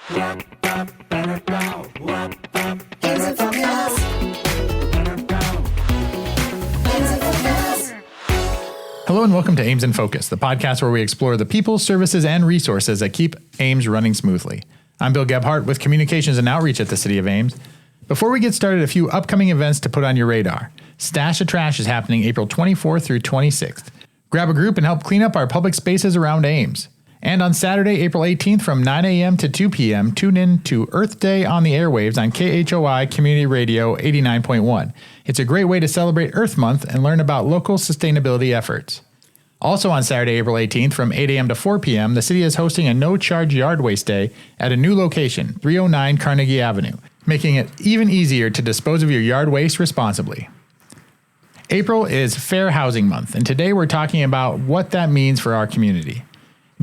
Hello and welcome to Ames in Focus, the podcast where we explore the people, services, and resources that keep Ames running smoothly. I'm Bill Gebhart with Communications and Outreach at the City of Ames. Before we get started, a few upcoming events to put on your radar. Stash of Trash is happening April 24th through 26th. Grab a group and help clean up our public spaces around Ames. And on Saturday, April 18th from 9 a.m. to 2 p.m., tune in to Earth Day on the airwaves on KHOI Community Radio 89.1. It's a great way to celebrate Earth Month and learn about local sustainability efforts. Also on Saturday, April 18th from 8 a.m. to 4 p.m., the city is hosting a no-charge yard waste day at a new location, 309 Carnegie Avenue, making it even easier to dispose of your yard waste responsibly. April is Fair Housing Month, and today we're talking about what that means for our community.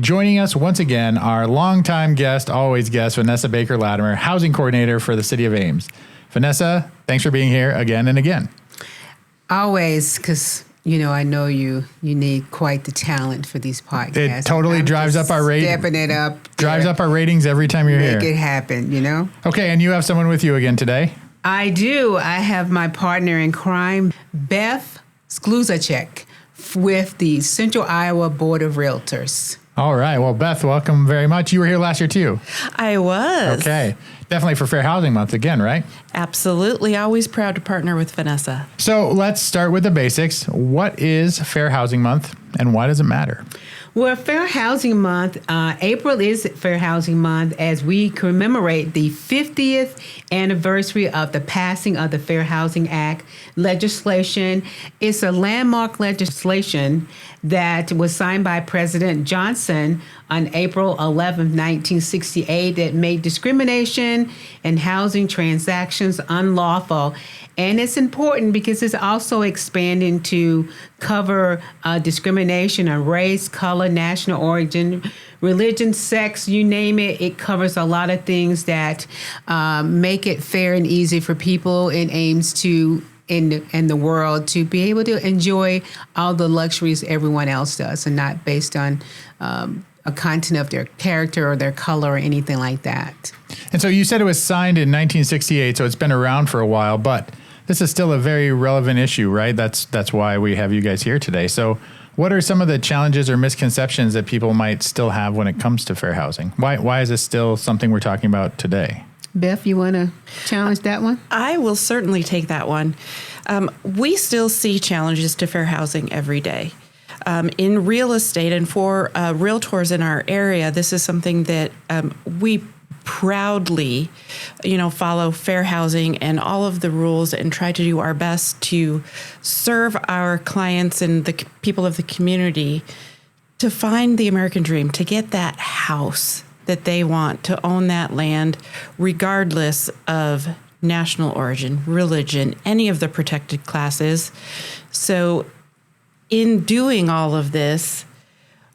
Joining us once again, our longtime guest, always guest, Vanessa Baker-Latimer, Housing Coordinator for the City of Ames. Vanessa, thanks for being here again and again. Always, because I know you need quite the talent for these podcasts. It totally drives up our ratings. Stepping it up. Drives up our ratings every time you're here. Make it happen, Okay, and you have someone with you again today. I do. I have my partner in crime, Beth Skluzacek, with the Central Iowa Board of Realtors. All right. Well, Beth, welcome very much. You were here last year, too. I was. Okay. Definitely for Fair Housing Month again, right? Absolutely. Always proud to partner with Vanessa. So let's start with the basics. What is Fair Housing Month and why does it matter? Well, Fair Housing Month, April is Fair Housing Month as we commemorate the 50th anniversary of the passing of the Fair Housing Act legislation. It's a landmark legislation that was signed by President Johnson on April 11, 1968, that made discrimination in housing transactions unlawful. And it's important because it's also expanding to cover discrimination on race, color, national origin, religion, sex, you name it. It covers a lot of things that make it fair and easy for people in Ames to in the world to be able to enjoy all the luxuries everyone else does, and not based on a content of their character or their color or anything like that. And so you said it was signed in 1968, so it's been around for a while, but this is still a very relevant issue, right? That's why we have you guys here today. So what are some of the challenges or misconceptions that people might still have when it comes to fair housing? Why is this still something we're talking about today? Beth, you want to challenge that one? I will certainly take that one. We still see challenges to fair housing every day. In real estate and for realtors in our area, this is something that we proudly, follow fair housing and all of the rules and try to do our best to serve our clients and the people of the community to find the American dream, to get that house that they want, to own that land, regardless of national origin, religion, any of the protected classes. So in doing all of this,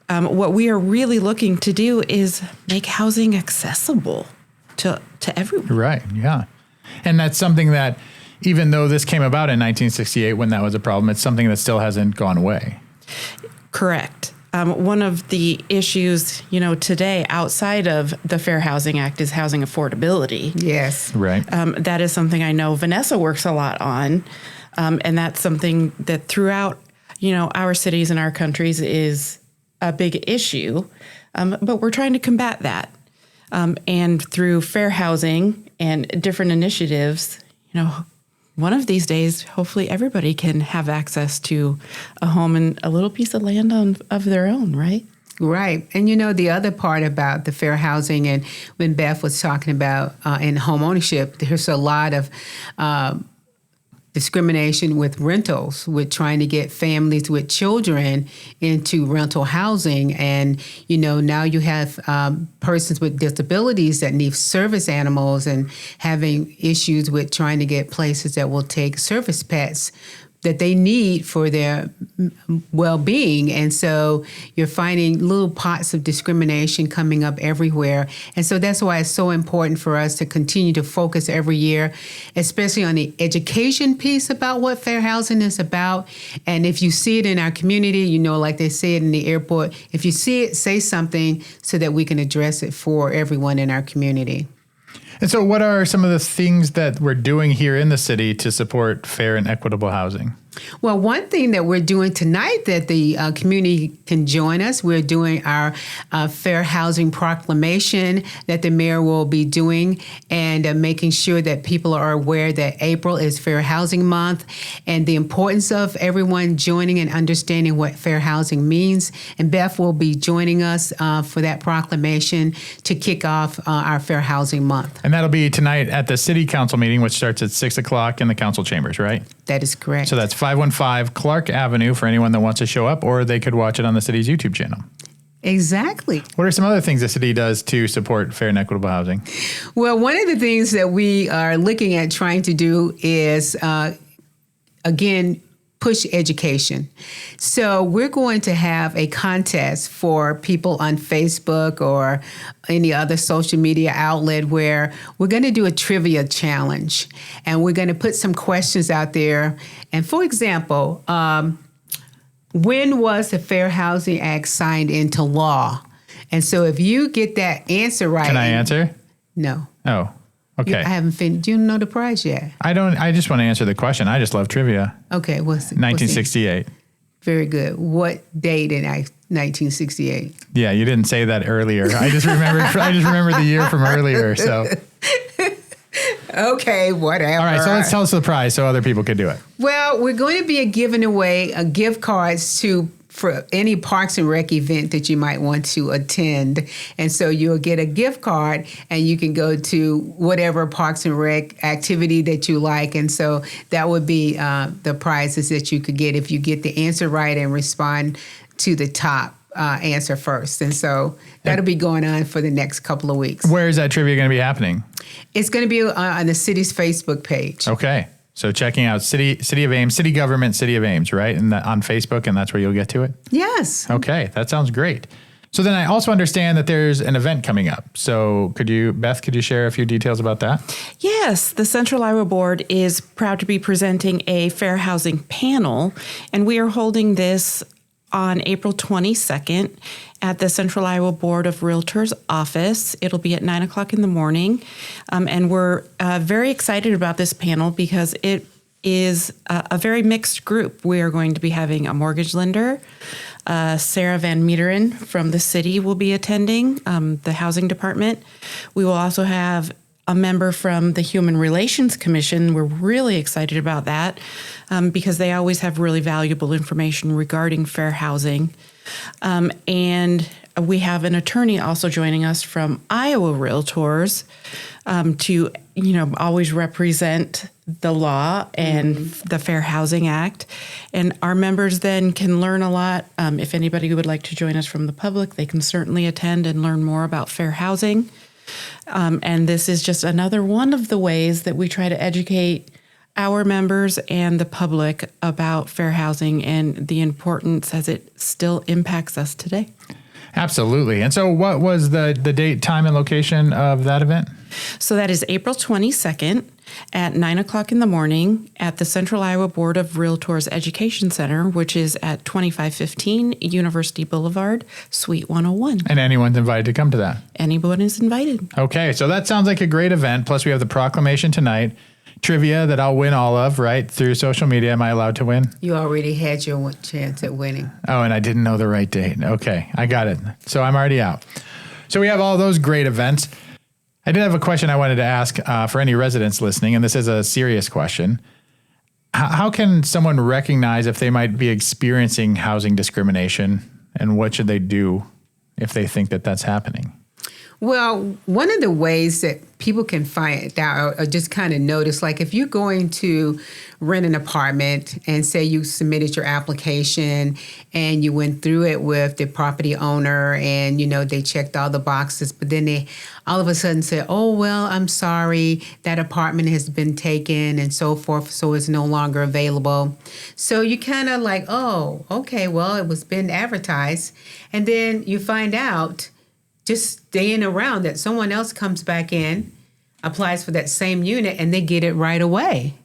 what we are really looking to do is make housing accessible to everyone. Right, yeah. And that's something that, even though this came about in 1968 when that was a problem, it's something that still hasn't gone away. Correct. One of the issues, today outside of the Fair Housing Act is housing affordability. Yes. Right. That is something I know Vanessa works a lot on. And that's something that throughout, our cities and our countries is a big issue. But we're trying to combat that. And through fair housing and different initiatives, one of these days, hopefully everybody can have access to a home and a little piece of land of their own, right? Right. And the other part about the fair housing, and when Beth was talking about in home ownership, there's a lot of discrimination with rentals, with trying to get families with children into rental housing. And, now you have persons with disabilities that need service animals and having issues with trying to get places that will take service pets. that they need for their well-being. And so you're finding little pots of discrimination coming up everywhere. And so that's why it's so important for us to continue to focus every year, especially on the education piece about what fair housing is about. And if you see it in our community, like they say it in the airport, if you see it, say something so that we can address it for everyone in our community. And so what are some of the things that we're doing here in the city to support fair and equitable housing? Well, one thing that we're doing tonight that the community can join us, we're doing our Fair Housing Proclamation that the mayor will be doing, and making sure that people are aware that April is Fair Housing Month and the importance of everyone joining and understanding what fair housing means. And Beth will be joining us for that proclamation to kick off our Fair Housing Month. And that'll be tonight at the city council meeting, which starts at 6 o'clock in the council chambers, right? That is correct. So that's 515 Clark Avenue for anyone that wants to show up, or they could watch it on the city's YouTube channel. Exactly. What are some other things the city does to support fair and equitable housing? Well, one of the things that we are looking at trying to do is, again, push education. So we're going to have a contest for people on Facebook or any other social media outlet where we're going to do a trivia challenge, and we're going to put some questions out there. And for example, when was the Fair Housing Act signed into law? And so if you get that answer right. Can I answer? No. Oh, okay. I haven't finished. Do you know the prize yet? I don't. I just want to answer the question. I just love trivia. Okay. What's 1968. Very good. What date in 1968? Yeah, you didn't say that earlier. I just remembered the year from earlier. So. Okay, whatever. All right, so let's tell us the prize so other people could do it. Well, we're going to be giving away gift cards for any Parks and Rec event that you might want to attend. And so you'll get a gift card and you can go to whatever Parks and Rec activity that you like. And so that would be the prizes that you could get if you get the answer right and respond to the top answer first. And so that'll be going on for the next couple of weeks. Where is that trivia going to be happening? It's going to be on the city's Facebook page. Okay. So checking out City of Ames, City Government, City of Ames, right? And on Facebook, and that's where you'll get to it? Yes. Okay. That sounds great. So then I also understand that there's an event coming up. So Beth, could you share a few details about that? Yes, the Central Iowa Board is proud to be presenting a fair housing panel, and we are holding this on April 22nd at the Central Iowa Board of Realtors office. It'll be at 9 o'clock in the morning. And we're very excited about this panel because it is a very mixed group. We are going to be having a mortgage lender. Sarah Van Meteren from the city will be attending, the housing department. We will also have a member from the Human Relations Commission. We're really excited about that because they always have really valuable information regarding fair housing. And we have an attorney also joining us from Iowa Realtors to, always represent the law and the Fair Housing Act. And our members then can learn a lot. If anybody would like to join us from the public, they can certainly attend and learn more about fair housing. And this is just another one of the ways that we try to educate our members and the public about fair housing and the importance as it still impacts us today. Absolutely. And so what was the date, time, and location of that event? So that is April 22nd at 9 o'clock in the morning at the Central Iowa Board of Realtors Education Center, which is at 2515 University Boulevard, Suite 101. And anyone's invited to come to that? Anyone is invited. Okay, so that sounds like a great event. Plus, we have the proclamation tonight. Trivia that I'll win all of, right? Through social media. Am I allowed to win? You already had your chance at winning. Oh, and I didn't know the right date. Okay, I got it. So I'm already out. So we have all those great events. I did have a question I wanted to ask for any residents listening, and this is a serious question. How can someone recognize if they might be experiencing housing discrimination, and what should they do if they think that that's happening? Well, one of the ways that people can find out or just kind of notice, like if you're going to rent an apartment and say you submitted your application and you went through it with the property owner and, they checked all the boxes, but then they all of a sudden say, oh, well, I'm sorry, that apartment has been taken and so forth, so it's no longer available. So you kind of like, oh, okay, well, it was been advertised. And then you find out just staying around that someone else comes back in, applies for that same unit, and they get it right away.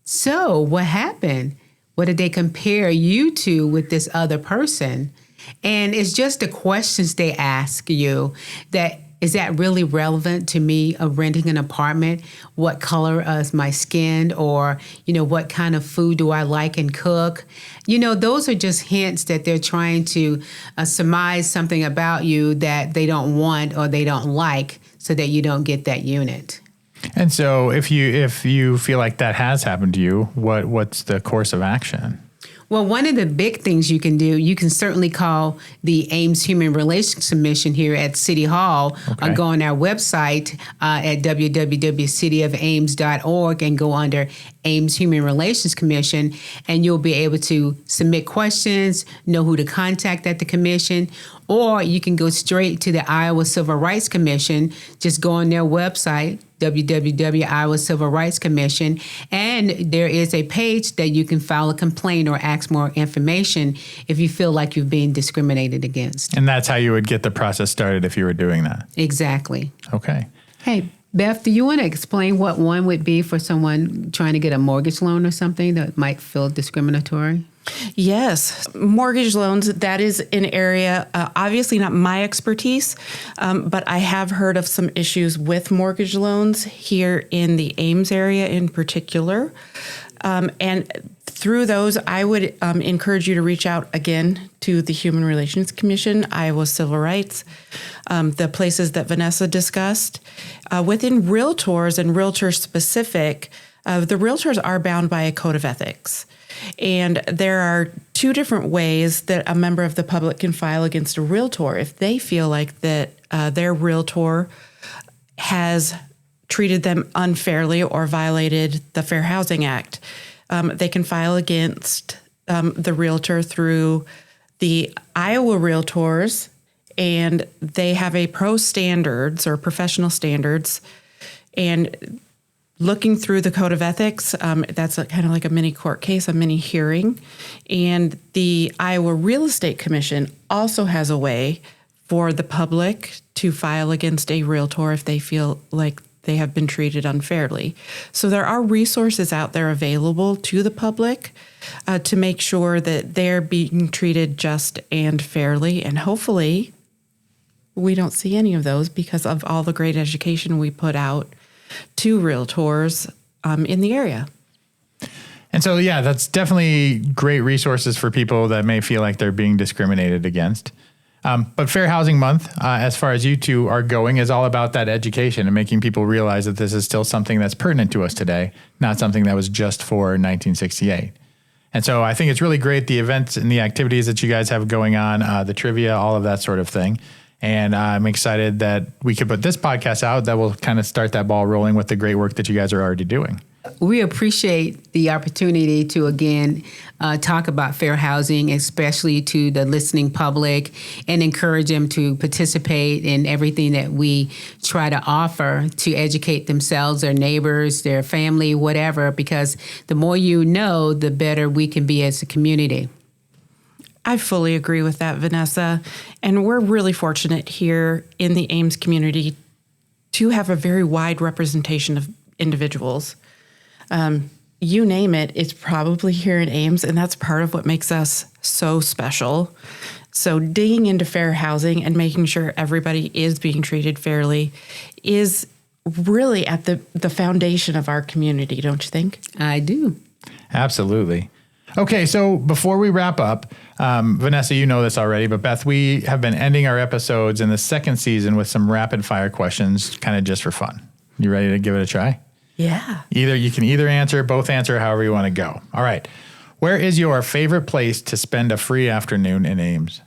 So what happened? What did they compare you to with this other person? And it's just the questions they ask you that, is that really relevant to me of renting an apartment? What color is my skin? Or, what kind of food do I like and cook? Those are just hints that they're trying to surmise something about you that they don't want or they don't like so that you don't get that unit. And so if you feel like that has happened to you, what's the course of action? Well, one of the big things you can do, you can certainly call the Ames Human Relations Commission here at City Hall, or go on our website at www.cityofames.org and go under Ames Human Relations Commission, and you'll be able to submit questions, know who to contact at the commission, or you can go straight to the Iowa Civil Rights Commission. Just go on their website, www.Iowa Civil Rights Commission, and there is a page that you can file a complaint or ask more information if you feel like you're being discriminated against. And that's how you would get the process started if you were doing that. Exactly. Okay. Hey, Beth, do you want to explain what one would be for someone trying to get a mortgage loan or something that might feel discriminatory? Yes, mortgage loans, that is an area, obviously not my expertise, but I have heard of some issues with mortgage loans here in the Ames area in particular. And through those, I would encourage you to reach out again to the Human Relations Commission, Iowa Civil Rights, the places that Vanessa discussed. Within realtors and realtor specific, the realtors are bound by a code of ethics. And there are two different ways that a member of the public can file against a realtor if they feel like that their realtor has treated them unfairly or violated the Fair Housing Act. They can file against the realtor through the Iowa Realtors, and they have a pro standards or professional standards. And looking through the code of ethics, that's kind of like a mini court case, a mini hearing. And the Iowa Real Estate Commission also has a way for the public to file against a realtor if they feel like they have been treated unfairly. So there are resources out there available to the public to make sure that they're being treated just and fairly. And hopefully we don't see any of those because of all the great education we put out to realtors in the area. And so, yeah, that's definitely great resources for people that may feel like they're being discriminated against. But Fair Housing Month, as far as you two are going, is all about that education and making people realize that this is still something that's pertinent to us today, not something that was just for 1968. And so I think it's really great, the events and the activities that you guys have going on, the trivia, all of that sort of thing. And I'm excited that we could put this podcast out that will kind of start that ball rolling with the great work that you guys are already doing. We appreciate the opportunity to, again, talk about fair housing, especially to the listening public, and encourage them to participate in everything that we try to offer to educate themselves, their neighbors, their family, whatever, because the more you know, the better we can be as a community. I fully agree with that, Vanessa. And we're really fortunate here in the Ames community to have a very wide representation of individuals. You name it, it's probably here in Ames, and that's part of what makes us so special. So digging into fair housing and making sure everybody is being treated fairly is really at the foundation of our community, don't you think? I do. Absolutely. Okay, so before we wrap up, Vanessa, you know this already, but Beth, we have been ending our episodes in the second season with some rapid fire questions, kind of just for fun. You ready to give it a try? Yeah. You can either answer, both answer, however you want to go. All right. Where is your favorite place to spend a free afternoon in Ames?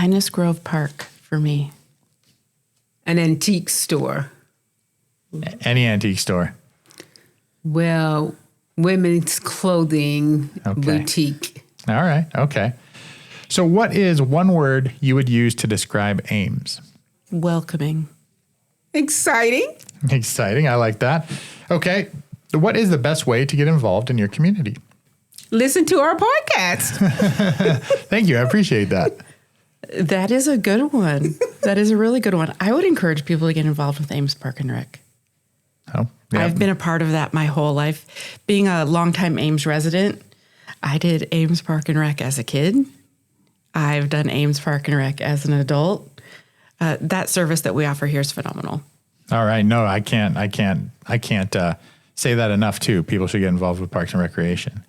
Innis Grove Park for me. An antique store. Any antique store. Well, women's clothing boutique. All right. Okay. So what is one word you would use to describe Ames? Welcoming. Exciting. Exciting. I like that. Okay. What is the best way to get involved in your community? Listen to our podcast. Thank you. I appreciate that. That is a good one. That is a really good one. I would encourage people to get involved with Ames Park and Rec. Oh, yeah. I've been a part of that my whole life. Being a longtime Ames resident, I did Ames Park and Rec as a kid. I've done Ames Park and Rec as an adult. That service that we offer here is phenomenal. All right. No, I can't say that enough too. People should get involved with Parks and Recreation.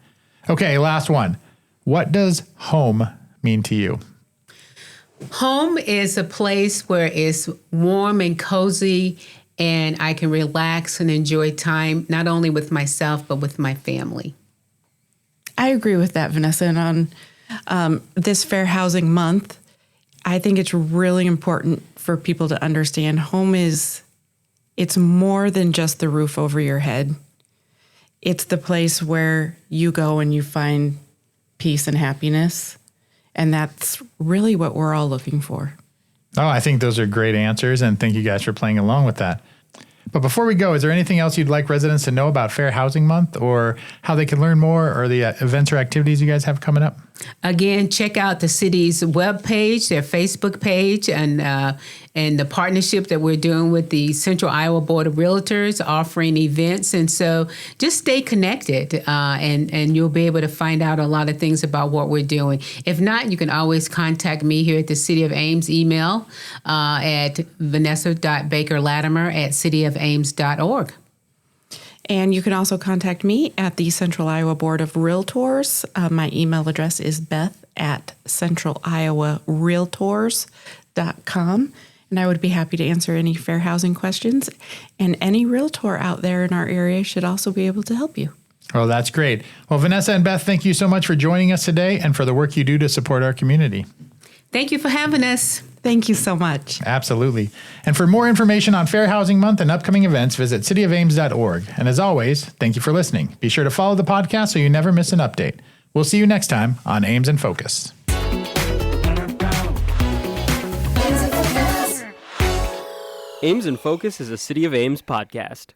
Okay. Last one. What does home mean to you? Home is a place where it's warm and cozy, and I can relax and enjoy time, not only with myself, but with my family. I agree with that, Vanessa. And on this Fair Housing Month, I think it's really important for people to understand it's more than just the roof over your head. It's the place where you go and you find peace and happiness. And that's really what we're all looking for. Oh, I think those are great answers, and thank you guys for playing along with that. But before we go, is there anything else you'd like residents to know about Fair Housing Month, or how they can learn more, or the events or activities you guys have coming up? Again, check out the city's webpage, their Facebook page, and the partnership that we're doing with the Central Iowa Board of Realtors, offering events. And so just stay connected, and you'll be able to find out a lot of things about what we're doing. If not, you can always contact me here at the City of Ames email at vanessa.baker-latimer@cityofames.org. And you can also contact me at the Central Iowa Board of Realtors. My email address is beth@centraliowarealtors.com. And I would be happy to answer any fair housing questions. And any realtor out there in our area should also be able to help you. Oh, that's great. Well, Vanessa and Beth, thank you so much for joining us today and for the work you do to support our community. Thank you for having us. Thank you so much. Absolutely. And for more information on Fair Housing Month and upcoming events, visit cityofames.org. And as always, thank you for listening. Be sure to follow the podcast so you never miss an update. We'll see you next time on Ames in Focus. Ames in Focus is a City of Ames podcast.